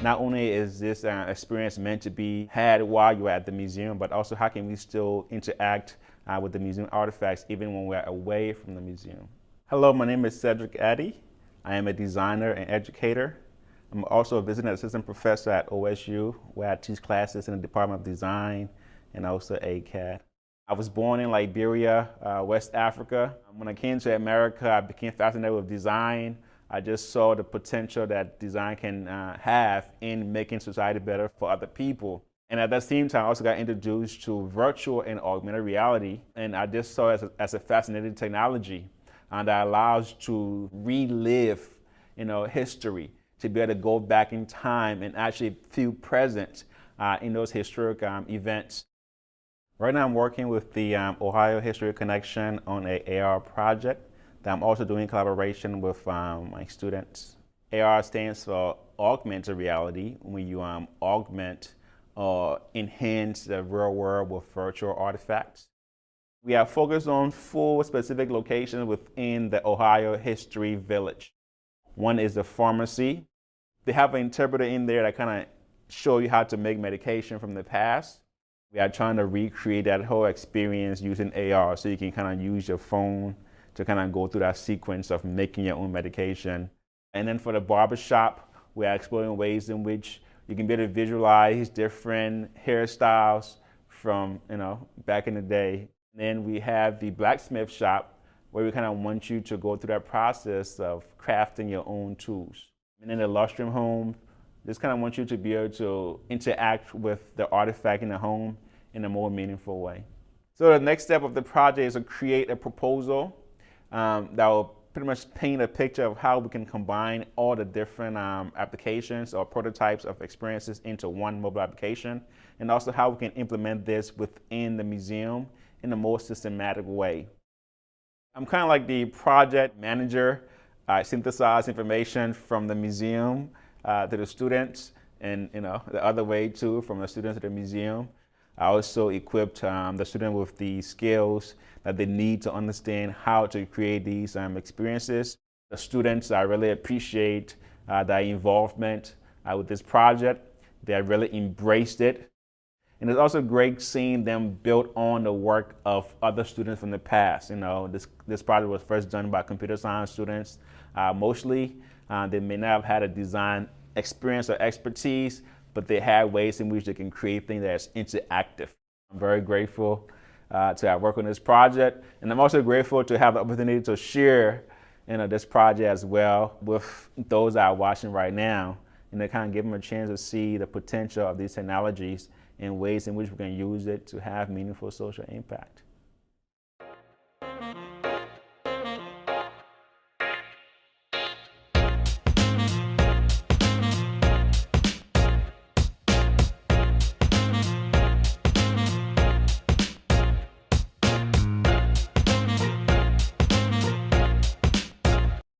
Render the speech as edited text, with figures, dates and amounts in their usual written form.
Not only is this experience meant to be had while you're at the museum, but also how can we still interact with the museum artifacts even when we're away from the museum. Hello, my name is Shadrick. I am a designer and educator. I'm also a visiting assistant professor at OSU, where I teach classes in the Department of Design and also ACCAD. I was born in Liberia, West Africa. When I came to America, I became fascinated with design. I just saw the potential that design can have in making society better for other people. And at that same time, I also got introduced to virtual and augmented reality. And I just saw it as a fascinating technology that allows to relive, history, to be able to go back in time and actually feel present in those historic events. Right now I'm working with the Ohio History Connection on an AR project that I'm also doing in collaboration with my students. AR stands for augmented reality, when you augment or enhance the real world with virtual artifacts. We are focused on 4 specific locations within the Ohio History Village. One is the pharmacy. They have an interpreter in there that kind of show you how to make medication from the past. We are trying to recreate that whole experience using AR, so you can kind of use your phone to kind of go through that sequence of making your own medication. And then for the barbershop, we are exploring ways in which you can be able to visualize different hairstyles from back in the day. And then we have the blacksmith shop, where we kind of want you to go through that process of crafting your own tools. And in the lustrum home, just kind of want you to be able to interact with the artifact in the home in a more meaningful way. So the next step of the project is to create a proposal that will pretty much paint a picture of how we can combine all the different applications or prototypes of experiences into one mobile application, and also how we can implement this within the museum in a more systematic way. I'm kind of like the project manager. I synthesize information from the museum to the students, and the other way too, from the students to the museum. I also equipped the student with the skills that they need to understand how to create these experiences. The students, I really appreciate their involvement with this project. They really embraced it. And it's also great seeing them build on the work of other students from the past. This project was first done by computer science students. Mostly, they may not have had a design experience or expertise, but they have ways in which they can create things that's interactive. I'm very grateful to have worked on this project, and I'm also grateful to have the opportunity to share this project as well with those that are watching right now, and to kind of give them a chance to see the potential of these technologies and ways in which we can use it to have meaningful social impact.